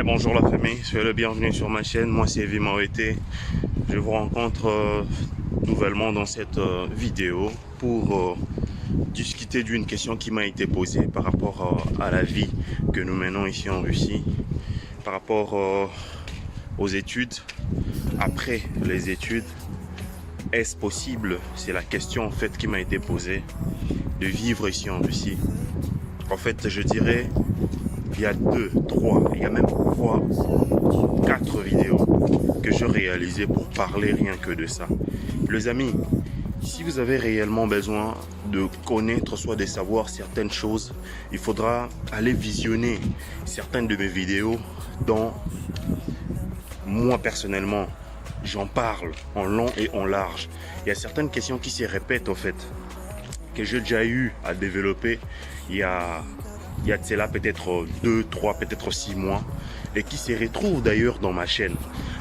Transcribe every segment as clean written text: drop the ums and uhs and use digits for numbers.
Bonjour la famille, soyez le bienvenu sur ma chaîne. Moi c'est Evie Mawete. Je vous rencontre nouvellement dans cette vidéo pour discuter d'une question qui m'a été posée par rapport à la vie que nous menons ici en Russie, par rapport aux études. Après les études, est-ce possible, c'est la question en fait qui m'a été posée, de vivre ici en Russie? En fait, je dirais, il y a deux, trois, il y a même trois, quatre vidéos que je réalisais pour parler rien que de ça. Les amis, si vous avez réellement besoin de connaître, soit de savoir certaines choses, il faudra aller visionner certaines de mes vidéos dont moi personnellement, j'en parle en long et en large. Il y a certaines questions qui se répètent en fait, que j'ai déjà eu à développer il y a de cela peut-être 2, 3, peut-être 6 mois et qui se retrouvent d'ailleurs dans ma chaîne.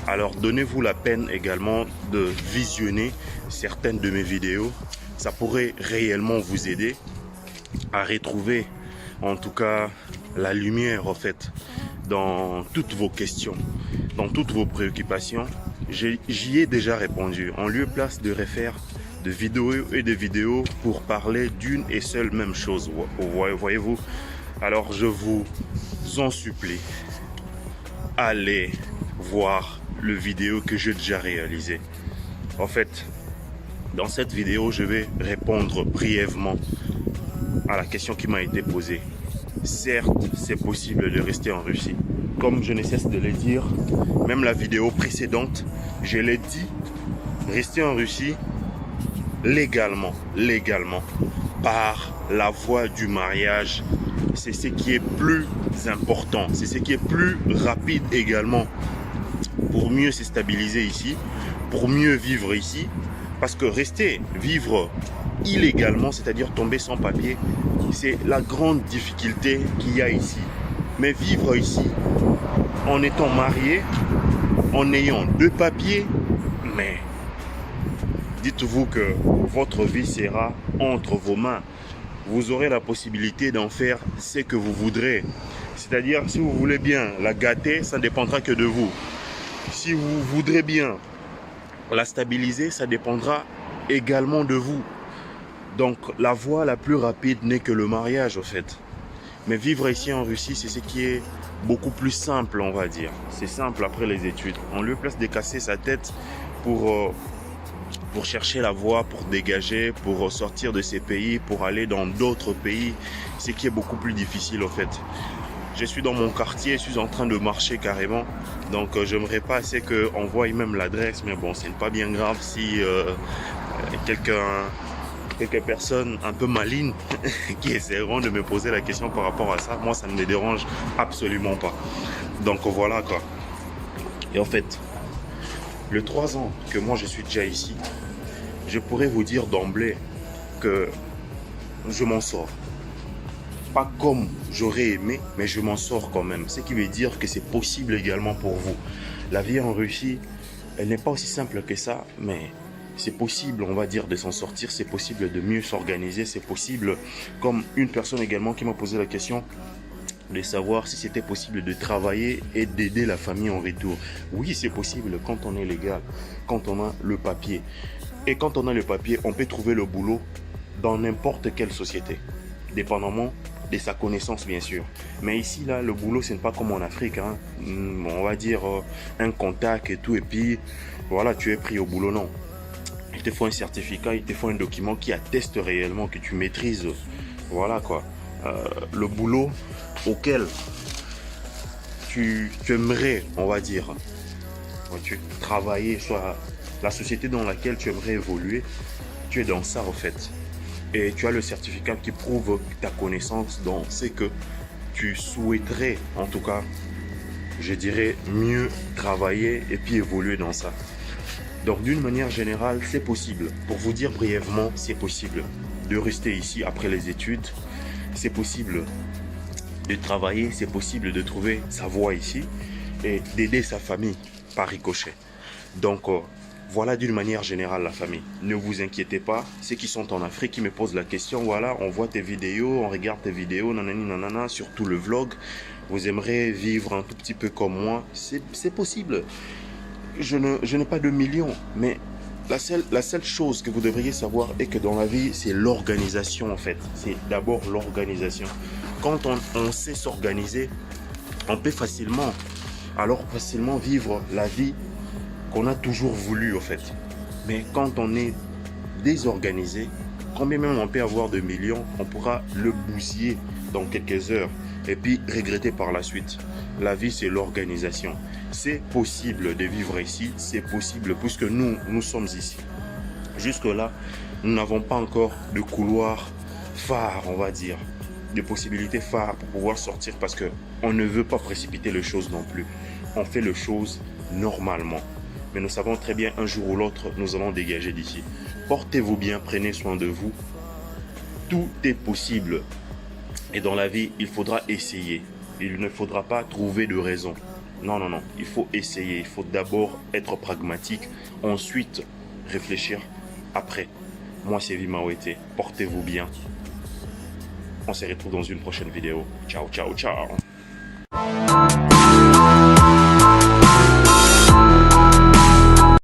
Alors donnez-vous la peine également de visionner certaines de mes vidéos. Ça pourrait réellement vous aider à retrouver en tout cas la lumière en fait dans toutes vos questions, dans toutes vos préoccupations. J'y ai déjà répondu en lieu et place de refaire de vidéos et de vidéos pour parler d'une et seule même chose. Voyez-vous? Alors je vous en supplie, allez voir le vidéo que j'ai déjà réalisé. En fait, dans cette vidéo, je vais répondre brièvement à la question qui m'a été posée. Certes, c'est possible de rester en Russie. Comme je ne cesse de le dire, même la vidéo précédente, je l'ai dit, rester en Russie légalement, par la voie du mariage. C'est ce qui est plus important, c'est ce qui est plus rapide également pour mieux se stabiliser ici, pour mieux vivre ici. Parce que vivre illégalement, c'est-à-dire tomber sans papier, c'est la grande difficulté qu'il y a ici. Mais vivre ici, en étant marié, en ayant 2 papiers, mais dites-vous que votre vie sera entre vos mains. Vous aurez la possibilité d'en faire ce que vous voudrez. C'est-à-dire, si vous voulez bien la gâter, ça ne dépendra que de vous. Si vous voudrez bien la stabiliser, ça dépendra également de vous. Donc, la voie la plus rapide n'est que le mariage, en fait. Mais vivre ici en Russie, c'est ce qui est beaucoup plus simple, on va dire. C'est simple après les études. On lui place de casser sa tête pour chercher la voie, pour dégager, pour sortir de ces pays, pour aller dans d'autres pays, ce qui est beaucoup plus difficile en fait. Je suis dans mon quartier, je suis en train de marcher carrément, donc j'aimerais pas assez qu'on voie même l'adresse, mais bon, c'est pas bien grave si quelques personnes un peu malignes qui essaieront de me poser la question par rapport à ça, moi ça ne me dérange absolument pas. Donc voilà quoi. Et en fait, les 3 ans que moi je suis déjà ici, je pourrais vous dire d'emblée que je m'en sors. Pas comme j'aurais aimé, mais je m'en sors quand même. Ce qui veut dire que c'est possible également pour vous. La vie en Russie, elle n'est pas aussi simple que ça, mais c'est possible, on va dire, de s'en sortir. C'est possible de mieux s'organiser. C'est possible, comme une personne également qui m'a posé la question, de savoir si c'était possible de travailler et d'aider la famille en retour. Oui, c'est possible quand on est légal, quand on a le papier. Et quand on a le papier, on peut trouver le boulot dans n'importe quelle société, dépendamment de sa connaissance bien sûr. Mais ici, là, le boulot, ce n'est pas comme en Afrique. Hein. On va dire un contact et tout, et puis voilà, tu es pris au boulot. Non. Il te faut un certificat, il te faut un document qui atteste réellement que tu maîtrises. Voilà quoi. Le boulot auquel tu aimerais, on va dire, tu travailler, soit la société dans laquelle tu aimerais évoluer, tu es dans ça en fait. Et tu as le certificat qui prouve ta connaissance dans ce que tu souhaiterais, en tout cas, je dirais, mieux travailler et puis évoluer dans ça. Donc d'une manière générale, c'est possible. Pour vous dire brièvement, c'est possible de rester ici après les études. C'est possible de travailler, c'est possible de trouver sa voie ici et d'aider sa famille par ricochet. Donc voilà d'une manière générale la famille. Ne vous inquiétez pas, ceux qui sont en Afrique qui me posent la question, voilà, on voit tes vidéos, on regarde tes vidéos, nanani nanana, surtout le vlog. vous aimeriez vivre un tout petit peu comme moi, c'est possible. Je n'ai pas de millions, mais la seule chose que vous devriez savoir est que dans la vie, c'est l'organisation en fait. C'est d'abord l'organisation. Quand on sait s'organiser, on peut facilement vivre la vie qu'on a toujours voulu en fait. Mais quand on est désorganisé, combien même on peut avoir de millions, on pourra le bousiller dans quelques heures et puis regretter par la suite. La vie, c'est l'organisation. C'est possible de vivre ici, c'est possible puisque nous sommes ici. Jusque-là, nous n'avons pas encore de couloir phare, on va dire, de possibilités phares pour pouvoir sortir parce qu'on ne veut pas précipiter les choses non plus. On fait les choses normalement. Mais nous savons très bien, un jour ou l'autre, nous allons dégager d'ici. Portez-vous bien, prenez soin de vous. Tout est possible. Et dans la vie, il faudra essayer. Il ne faudra pas trouver de raison. Non, non, non. Il faut essayer. Il faut d'abord être pragmatique. Ensuite, réfléchir après. Moi, c'est Vimaouete. Portez-vous bien. On se retrouve dans une prochaine vidéo. Ciao, ciao, ciao.